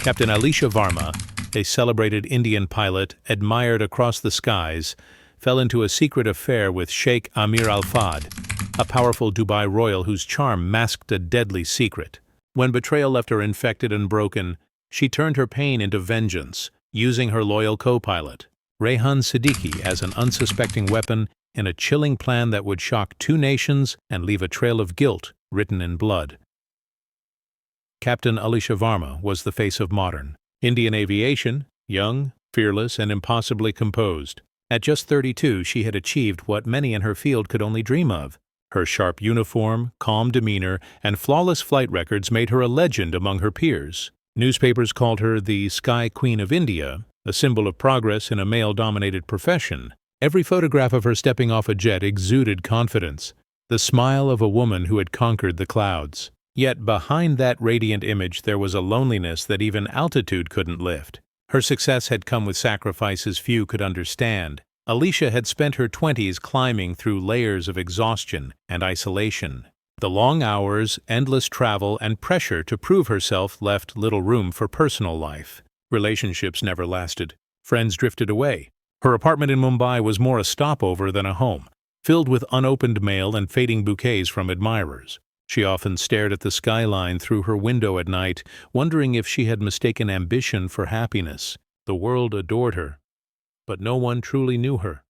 Captain Alisha Varma, a celebrated Indian pilot admired across the skies, fell into a secret affair with Sheikh Amir Al Fahd, a powerful Dubai royal whose charm masked a deadly secret. When betrayal left her infected and broken, she turned her pain into vengeance, using her loyal co-pilot, Rehan Siddiqi, as an unsuspecting weapon in a chilling plan that would shock two nations and leave a trail of guilt written in blood. Captain Alisha Varma was the face of modern Indian aviation, young, fearless, and impossibly composed. At just 32, she had achieved what many in her field could only dream of. Her sharp uniform, calm demeanor, and flawless flight records made her a legend among her peers. Newspapers called her the Sky Queen of India, a symbol of progress in a male-dominated profession. Every photograph of her stepping off a jet exuded confidence, the smile of a woman who had conquered the clouds. Yet behind that radiant image there was a loneliness that even altitude couldn't lift. Her success had come with sacrifices few could understand. Alisha had spent her 20s climbing through layers of exhaustion and isolation. The long hours, endless travel, and pressure to prove herself left little room for personal life. Relationships never lasted. Friends drifted away. Her apartment in Mumbai was more a stopover than a home, filled with unopened mail and fading bouquets from admirers. She often stared at the skyline through her window at night, wondering if she had mistaken ambition for happiness. The world adored her, but no one truly knew her.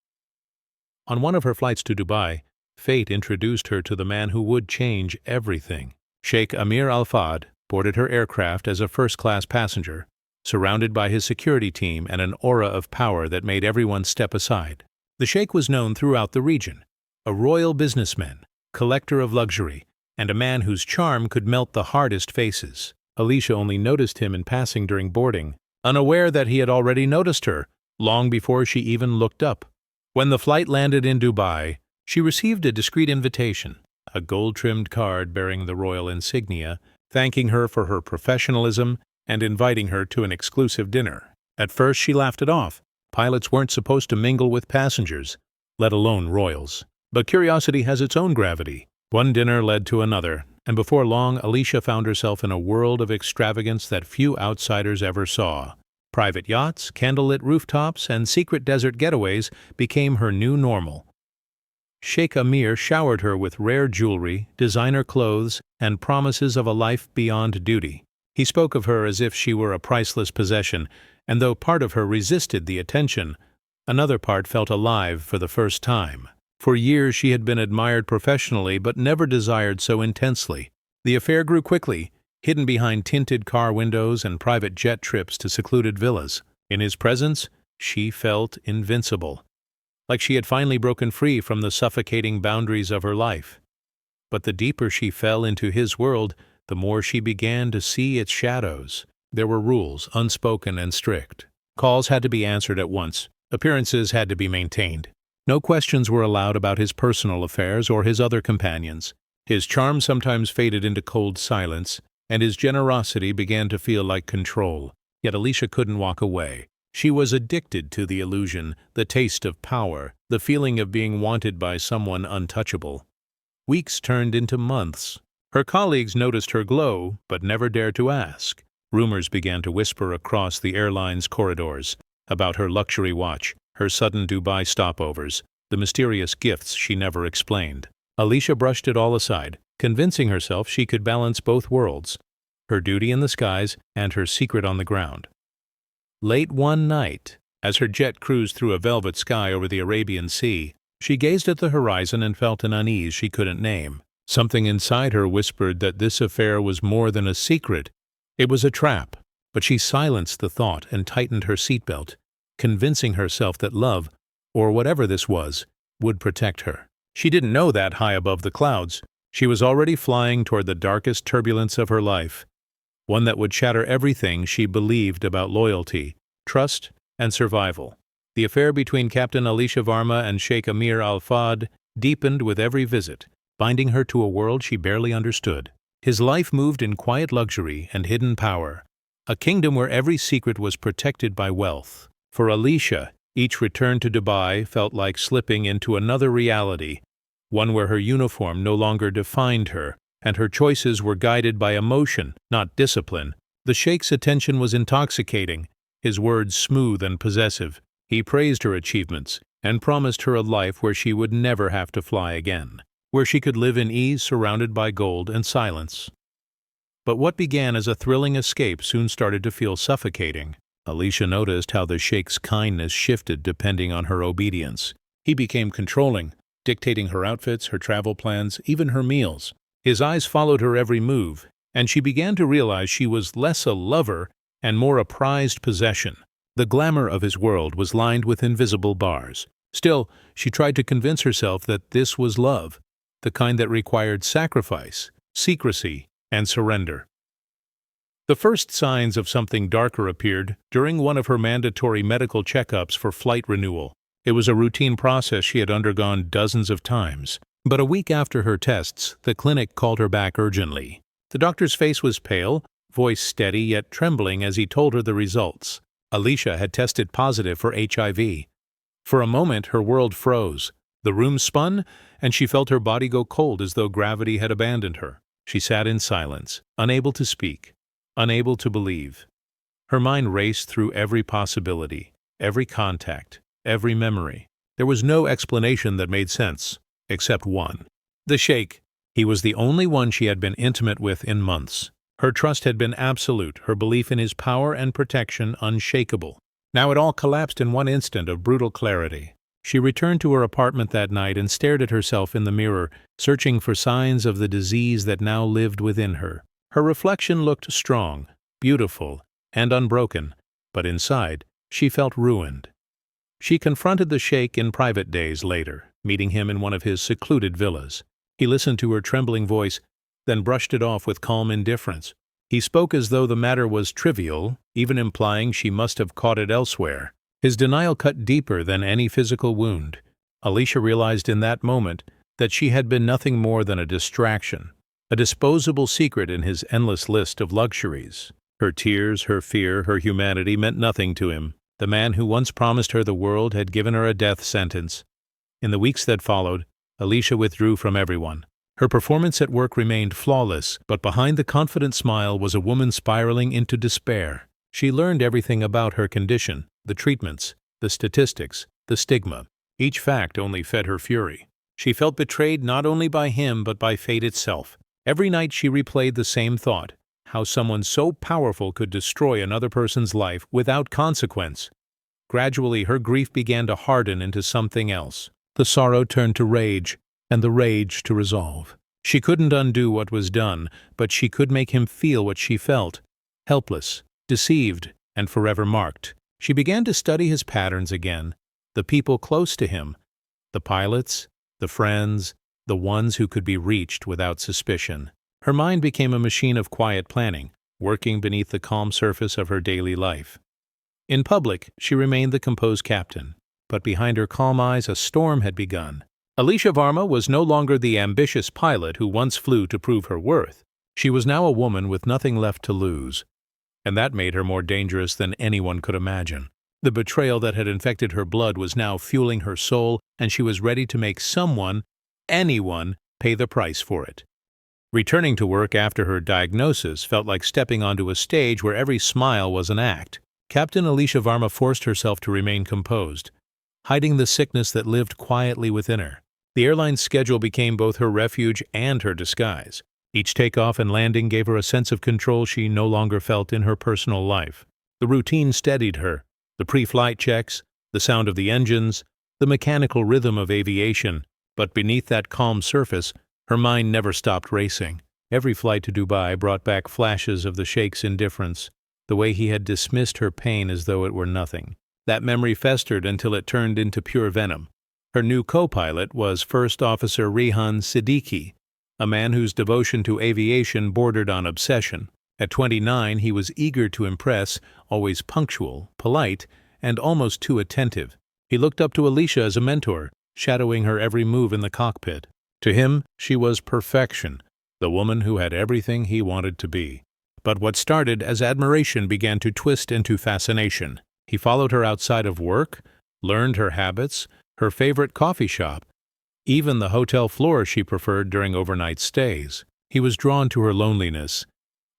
On one of her flights to Dubai, fate introduced her to the man who would change everything. Sheikh Amir Al Fahd boarded her aircraft as a first-class passenger, surrounded by his security team and an aura of power that made everyone step aside. The Sheikh was known throughout the region, a royal businessman, collector of luxury, and a man whose charm could melt the hardest faces. Alisha only noticed him in passing during boarding, unaware that he had already noticed her, long before she even looked up. When the flight landed in Dubai, she received a discreet invitation, a gold-trimmed card bearing the royal insignia, thanking her for her professionalism and inviting her to an exclusive dinner. At first she laughed it off. Pilots weren't supposed to mingle with passengers, let alone royals. But curiosity has its own gravity. One dinner led to another, and before long Alisha found herself in a world of extravagance that few outsiders ever saw. Private yachts, candlelit rooftops, and secret desert getaways became her new normal. Sheikh Amir showered her with rare jewelry, designer clothes, and promises of a life beyond duty. He spoke of her as if she were a priceless possession, and though part of her resisted the attention, another part felt alive for the first time. For years she had been admired professionally but never desired so intensely. The affair grew quickly, hidden behind tinted car windows and private jet trips to secluded villas. In his presence, she felt invincible, like she had finally broken free from the suffocating boundaries of her life. But the deeper she fell into his world, the more she began to see its shadows. There were rules, unspoken and strict. Calls had to be answered at once. Appearances had to be maintained. No questions were allowed about his personal affairs or his other companions. His charm sometimes faded into cold silence, and his generosity began to feel like control. Yet Alisha couldn't walk away. She was addicted to the illusion, the taste of power, the feeling of being wanted by someone untouchable. Weeks turned into months. Her colleagues noticed her glow, but never dared to ask. Rumors began to whisper across the airline's corridors about her luxury watch, her sudden Dubai stopovers, the mysterious gifts she never explained. Alisha brushed it all aside, convincing herself she could balance both worlds, her duty in the skies and her secret on the ground. Late one night, as her jet cruised through a velvet sky over the Arabian Sea, she gazed at the horizon and felt an unease she couldn't name. Something inside her whispered that this affair was more than a secret. It was a trap, but she silenced the thought and tightened her seatbelt, convincing herself that love, or whatever this was, would protect her. She didn't know that high above the clouds, she was already flying toward the darkest turbulence of her life, one that would shatter everything she believed about loyalty, trust, and survival. The affair between Captain Alisha Varma and Sheikh Amir Al Fahd deepened with every visit, binding her to a world she barely understood. His life moved in quiet luxury and hidden power, a kingdom where every secret was protected by wealth. For Alisha, each return to Dubai felt like slipping into another reality, one where her uniform no longer defined her, and her choices were guided by emotion, not discipline. The Sheikh's attention was intoxicating, his words smooth and possessive. He praised her achievements and promised her a life where she would never have to fly again, where she could live in ease surrounded by gold and silence. But what began as a thrilling escape soon started to feel suffocating. Alisha noticed how the Sheikh's kindness shifted depending on her obedience. He became controlling, dictating her outfits, her travel plans, even her meals. His eyes followed her every move, and she began to realize she was less a lover and more a prized possession. The glamour of his world was lined with invisible bars. Still, she tried to convince herself that this was love, the kind that required sacrifice, secrecy, and surrender. The first signs of something darker appeared during one of her mandatory medical checkups for flight renewal. It was a routine process she had undergone dozens of times. But a week after her tests, the clinic called her back urgently. The doctor's face was pale, voice steady yet trembling as he told her the results. Alisha had tested positive for HIV. For a moment, her world froze. The room spun, and she felt her body go cold as though gravity had abandoned her. She sat in silence, unable to speak, unable to believe. Her mind raced through every possibility, every contact, every memory. There was no explanation that made sense, except one. The Sheikh. He was the only one she had been intimate with in months. Her trust had been absolute, her belief in his power and protection unshakable. Now it all collapsed in one instant of brutal clarity. She returned to her apartment that night and stared at herself in the mirror, searching for signs of the disease that now lived within her. Her reflection looked strong, beautiful, and unbroken, but inside, she felt ruined. She confronted the Sheikh in private days later, meeting him in one of his secluded villas. He listened to her trembling voice, then brushed it off with calm indifference. He spoke as though the matter was trivial, even implying she must have caught it elsewhere. His denial cut deeper than any physical wound. Alisha realized in that moment that she had been nothing more than a distraction, a disposable secret in his endless list of luxuries. Her tears, her fear, her humanity meant nothing to him. The man who once promised her the world had given her a death sentence. In the weeks that followed, Alisha withdrew from everyone. Her performance at work remained flawless, but behind the confident smile was a woman spiraling into despair. She learned everything about her condition, the treatments, the statistics, the stigma. Each fact only fed her fury. She felt betrayed not only by him but by fate itself. Every night she replayed the same thought, how someone so powerful could destroy another person's life without consequence. Gradually, her grief began to harden into something else. The sorrow turned to rage, and the rage to resolve. She couldn't undo what was done, but she could make him feel what she felt, helpless, deceived, and forever marked. She began to study his patterns again, the people close to him, the pilots, the friends, the ones who could be reached without suspicion. Her mind became a machine of quiet planning, working beneath the calm surface of her daily life. In public, she remained the composed captain, but behind her calm eyes a storm had begun. Alisha Varma was no longer the ambitious pilot who once flew to prove her worth. She was now a woman with nothing left to lose, and that made her more dangerous than anyone could imagine. The betrayal that had infected her blood was now fueling her soul, and she was ready to make someone, anyone, pay the price for it. Returning to work after her diagnosis felt like stepping onto a stage where every smile was an act. Captain Alisha Varma forced herself to remain composed, hiding the sickness that lived quietly within her. The airline's schedule became both her refuge and her disguise. Each takeoff and landing gave her a sense of control she no longer felt in her personal life. The routine steadied her, the pre-flight checks, the sound of the engines, the mechanical rhythm of aviation. But beneath that calm surface, her mind never stopped racing. Every flight to Dubai brought back flashes of the Sheikh's indifference, the way he had dismissed her pain as though it were nothing. That memory festered until it turned into pure venom. Her new co-pilot was First Officer Rehan Siddiqi, a man whose devotion to aviation bordered on obsession. At 29, he was eager to impress, always punctual, polite, and almost too attentive. He looked up to Alisha as a mentor, shadowing her every move in the cockpit. To him, she was perfection, the woman who had everything he wanted to be. But what started as admiration began to twist into fascination. He followed her outside of work, learned her habits, her favorite coffee shop, even the hotel floor she preferred during overnight stays. He was drawn to her loneliness,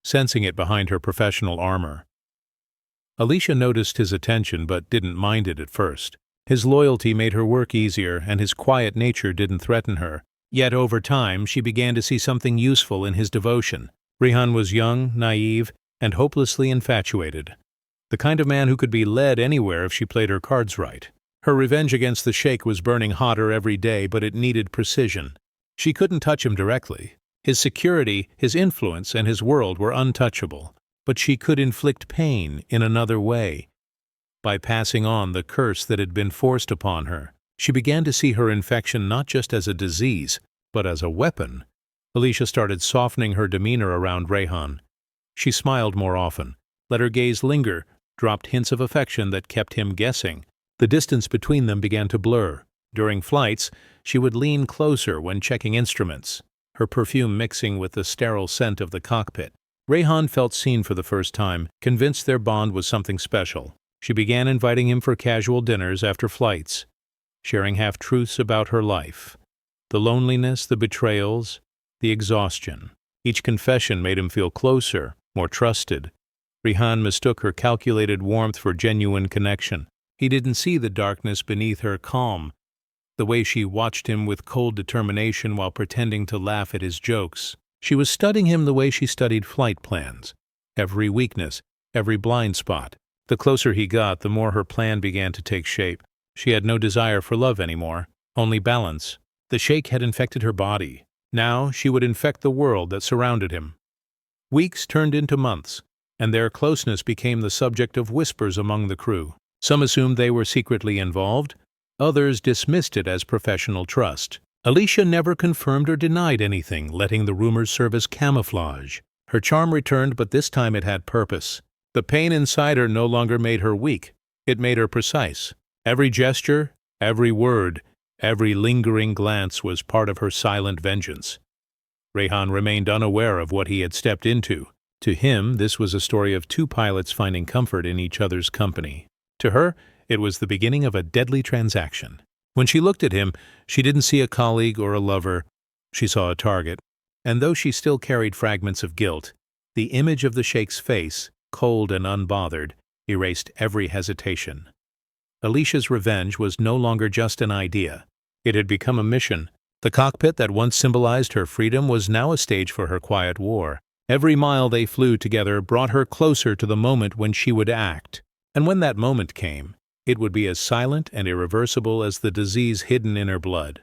sensing it behind her professional armor. Alisha noticed his attention but didn't mind it at first. His loyalty made her work easier, and his quiet nature didn't threaten her. Yet over time, she began to see something useful in his devotion. Rehan was young, naive, and hopelessly infatuated. The kind of man who could be led anywhere if she played her cards right. Her revenge against the Sheikh was burning hotter every day, but it needed precision. She couldn't touch him directly. His security, his influence, and his world were untouchable. But she could inflict pain in another way. By passing on the curse that had been forced upon her, she began to see her infection not just as a disease, but as a weapon. Alisha started softening her demeanor around Rehan. She smiled more often, let her gaze linger, dropped hints of affection that kept him guessing. The distance between them began to blur. During flights, she would lean closer when checking instruments, her perfume mixing with the sterile scent of the cockpit. Rehan felt seen for the first time, convinced their bond was something special. She began inviting him for casual dinners after flights, sharing half-truths about her life. The loneliness, the betrayals, the exhaustion. Each confession made him feel closer, more trusted. Rehan mistook her calculated warmth for genuine connection. He didn't see the darkness beneath her calm, the way she watched him with cold determination while pretending to laugh at his jokes. She was studying him the way she studied flight plans. Every weakness, every blind spot. The closer he got, the more her plan began to take shape. She had no desire for love anymore, only balance. The Sheikh had infected her body. Now she would infect the world that surrounded him. Weeks turned into months, and their closeness became the subject of whispers among the crew. Some assumed they were secretly involved, others dismissed it as professional trust. Alisha never confirmed or denied anything, letting the rumors serve as camouflage. Her charm returned, but this time it had purpose. The pain inside her no longer made her weak. It made her precise. Every gesture, every word, every lingering glance was part of her silent vengeance. Rehan remained unaware of what he had stepped into. To him, this was a story of two pilots finding comfort in each other's company. To her, it was the beginning of a deadly transaction. When she looked at him, she didn't see a colleague or a lover. She saw a target. And though she still carried fragments of guilt, the image of the Sheikh's face, cold and unbothered, erased every hesitation. Alisha's revenge was no longer just an idea. It had become a mission. The cockpit that once symbolized her freedom was now a stage for her quiet war. Every mile they flew together brought her closer to the moment when she would act. And when that moment came, it would be as silent and irreversible as the disease hidden in her blood.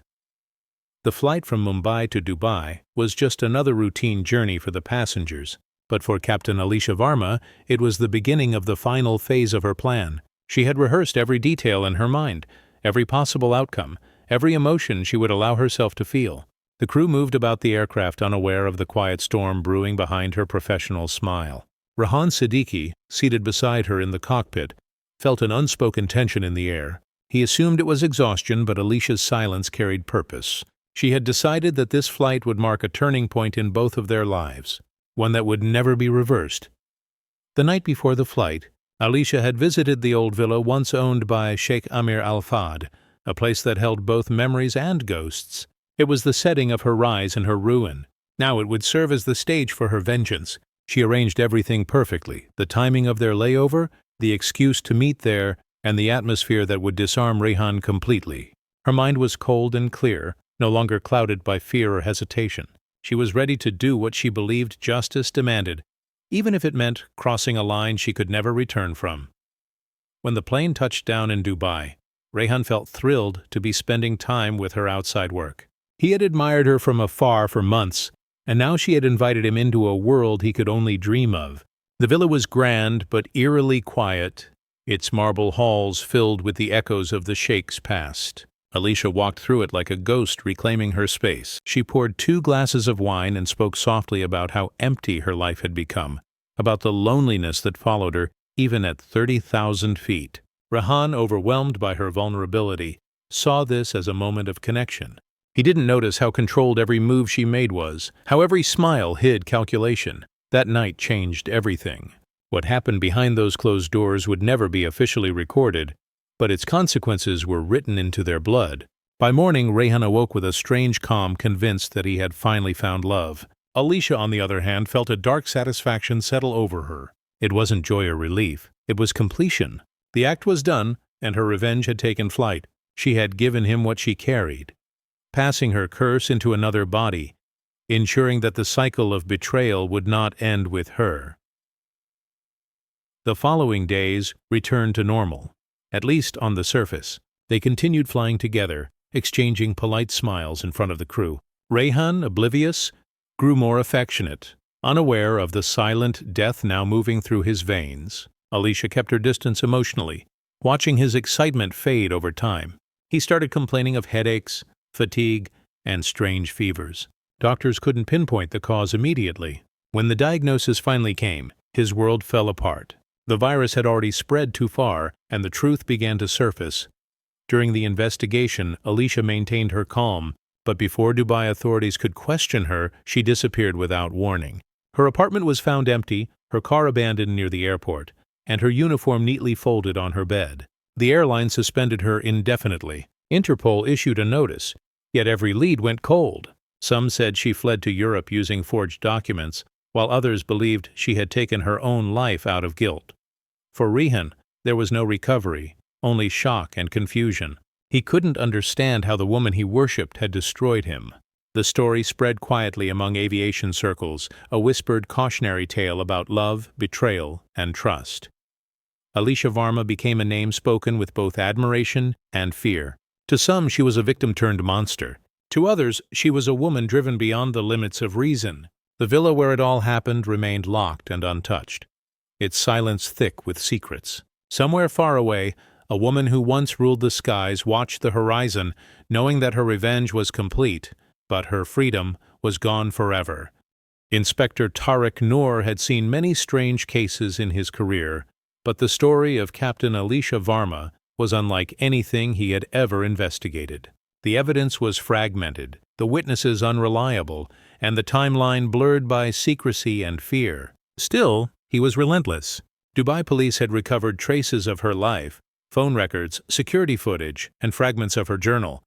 The flight from Mumbai to Dubai was just another routine journey for the passengers, but for Captain Alisha Varma, it was the beginning of the final phase of her plan. She had rehearsed every detail in her mind, every possible outcome, every emotion she would allow herself to feel. The crew moved about the aircraft unaware of the quiet storm brewing behind her professional smile. Rehan Siddiqi, seated beside her in the cockpit, felt an unspoken tension in the air. He assumed it was exhaustion, but Alisha's silence carried purpose. She had decided that this flight would mark a turning point in both of their lives, one that would never be reversed. The night before the flight, Alisha had visited the old villa once owned by Sheikh Amir Al-Fahd, a place that held both memories and ghosts. It was the setting of her rise and her ruin. Now it would serve as the stage for her vengeance. She arranged everything perfectly, the timing of their layover, the excuse to meet there, and the atmosphere that would disarm Rehan completely. Her mind was cold and clear, no longer clouded by fear or hesitation. She was ready to do what she believed justice demanded, even if it meant crossing a line she could never return from. When the plane touched down in Dubai, Rehan felt thrilled to be spending time with her outside work. He had admired her from afar for months, and now she had invited him into a world he could only dream of. The villa was grand but eerily quiet, its marble halls filled with the echoes of the Sheikh's past. Alisha walked through it like a ghost reclaiming her space. She poured 2 glasses of wine and spoke softly about how empty her life had become, about the loneliness that followed her even at 30,000 feet. Rehan, overwhelmed by her vulnerability, saw this as a moment of connection. He didn't notice how controlled every move she made was, how every smile hid calculation. That night changed everything. What happened behind those closed doors would never be officially recorded, but its consequences were written into their blood. By morning, Rehan awoke with a strange calm, convinced that he had finally found love. Alisha, on the other hand, felt a dark satisfaction settle over her. It wasn't joy or relief. It was completion. The act was done, and her revenge had taken flight. She had given him what she carried, passing her curse into another body, ensuring that the cycle of betrayal would not end with her. The following days returned to normal, at least on the surface. They continued flying together, exchanging polite smiles in front of the crew. Rehan, oblivious, grew more affectionate, unaware of the silent death now moving through his veins. Alisha kept her distance emotionally, watching his excitement fade over time. He started complaining of headaches, fatigue, and strange fevers. Doctors couldn't pinpoint the cause immediately. When the diagnosis finally came, his world fell apart. The virus had already spread too far, and the truth began to surface. During the investigation, Alisha maintained her calm, but before Dubai authorities could question her, she disappeared without warning. Her apartment was found empty, her car abandoned near the airport, and her uniform neatly folded on her bed. The airline suspended her indefinitely. Interpol issued a notice, yet every lead went cold. Some said she fled to Europe using forged documents, while others believed she had taken her own life out of guilt. For Rehan, there was no recovery, only shock and confusion. He couldn't understand how the woman he worshipped had destroyed him. The story spread quietly among aviation circles, a whispered cautionary tale about love, betrayal, and trust. Alisha Varma became a name spoken with both admiration and fear. To some, she was a victim-turned-monster. To others, she was a woman driven beyond the limits of reason. The villa where it all happened remained locked and untouched, its silence thick with secrets. Somewhere far away, a woman who once ruled the skies watched the horizon, knowing that her revenge was complete, but her freedom was gone forever. Inspector Tariq Noor had seen many strange cases in his career, but the story of Captain Alisha Varma was unlike anything he had ever investigated. The evidence was fragmented, the witnesses unreliable, and the timeline blurred by secrecy and fear. Still, he was relentless. Dubai police had recovered traces of her life, phone records, security footage, and fragments of her journal,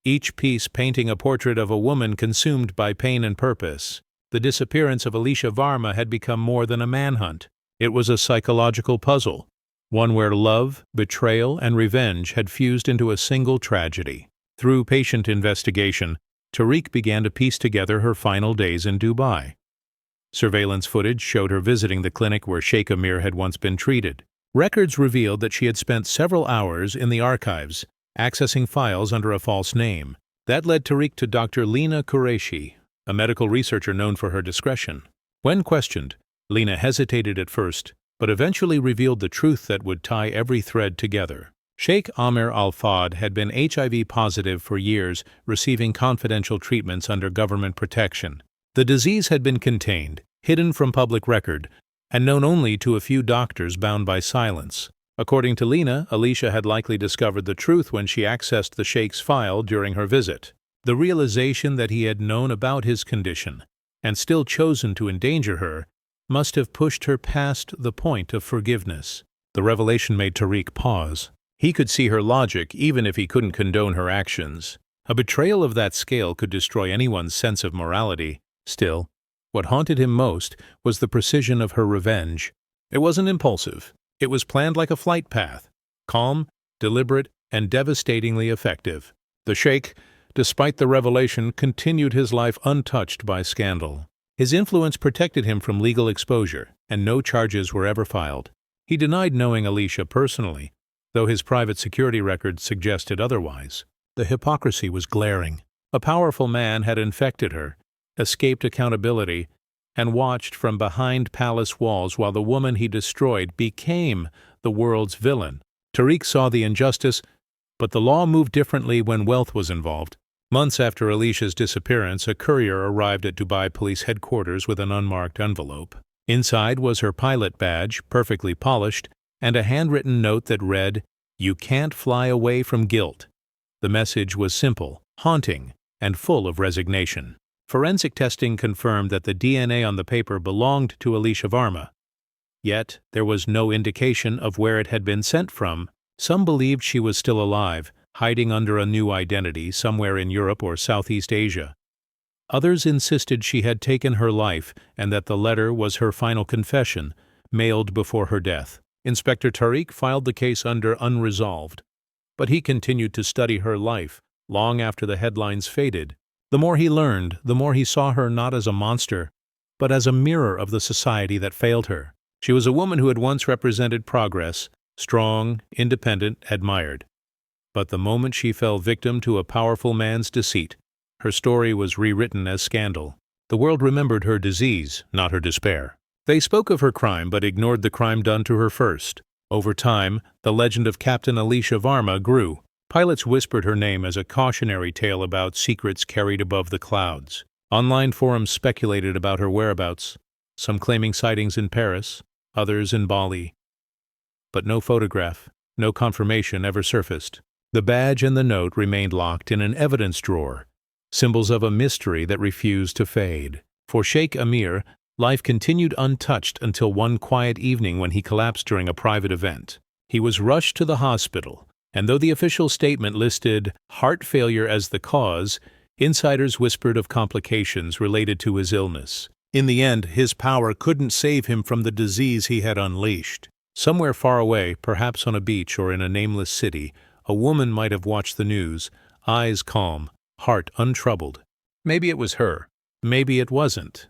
each piece painting a portrait of a woman consumed by pain and purpose. The disappearance of Alisha Varma had become more than a manhunt. It was a psychological puzzle, one where love, betrayal, and revenge had fused into a single tragedy. Through patient investigation, Tariq began to piece together her final days in Dubai. Surveillance footage showed her visiting the clinic where Sheikh Amir had once been treated. Records revealed that she had spent several hours in the archives, accessing files under a false name. That led Tariq to Dr. Lina Qureshi, a medical researcher known for her discretion. When questioned, Lina hesitated at first, but eventually revealed the truth that would tie every thread together. Sheikh Amir Al-Fad had been HIV positive for years, receiving confidential treatments under government protection. The disease had been contained, hidden from public record, and known only to a few doctors bound by silence. According to Lina, Alisha had likely discovered the truth when she accessed the Sheikh's file during her visit. The realization that he had known about his condition, and still chosen to endanger her, must have pushed her past the point of forgiveness. The revelation made Tariq pause. He could see her logic even if he couldn't condone her actions. A betrayal of that scale could destroy anyone's sense of morality. Still, what haunted him most was the precision of her revenge. It wasn't impulsive. It was planned like a flight path, calm, deliberate, and devastatingly effective. The Sheikh, despite the revelation, continued his life untouched by scandal. His influence protected him from legal exposure, and no charges were ever filed. He denied knowing Alisha personally, though his private security records suggested otherwise. The hypocrisy was glaring. A powerful man had infected her, escaped accountability, and watched from behind palace walls while the woman he destroyed became the world's villain. Tariq saw the injustice, but the law moved differently when wealth was involved. Months after Alisha's disappearance, a courier arrived at Dubai Police headquarters with an unmarked envelope. Inside was her pilot badge, perfectly polished, and a handwritten note that read, "You can't fly away from guilt." The message was simple, haunting, and full of resignation. Forensic testing confirmed that the DNA on the paper belonged to Alisha Varma. Yet, there was no indication of where it had been sent from. Some believed she was still alive, hiding under a new identity somewhere in Europe or Southeast Asia. Others insisted she had taken her life and that the letter was her final confession, mailed before her death. Inspector Tariq filed the case under unresolved, but he continued to study her life long after the headlines faded. The more he learned, the more he saw her not as a monster, but as a mirror of the society that failed her. She was a woman who had once represented progress, strong, independent, admired. But the moment she fell victim to a powerful man's deceit, her story was rewritten as scandal. The world remembered her disease, not her despair. They spoke of her crime but ignored the crime done to her first. Over time, the legend of Captain Alisha Varma grew. Pilots whispered her name as a cautionary tale about secrets carried above the clouds. Online forums speculated about her whereabouts, some claiming sightings in Paris, others in Bali. But no photograph, no confirmation ever surfaced. The badge and the note remained locked in an evidence drawer, symbols of a mystery that refused to fade. For Sheikh Amir, life continued untouched until one quiet evening when he collapsed during a private event. He was rushed to the hospital, and though the official statement listed heart failure as the cause, insiders whispered of complications related to his illness. In the end, his power couldn't save him from the disease he had unleashed. Somewhere far away, perhaps on a beach or in a nameless city, a woman might have watched the news, eyes calm, heart untroubled. Maybe it was her. Maybe it wasn't.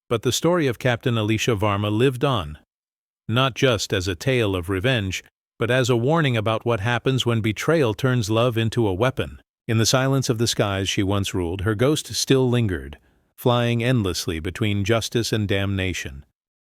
But the story of Captain Alisha Varma lived on, not just as a tale of revenge, but as a warning about what happens when betrayal turns love into a weapon. In the silence of the skies she once ruled, her ghost still lingered, flying endlessly between justice and damnation.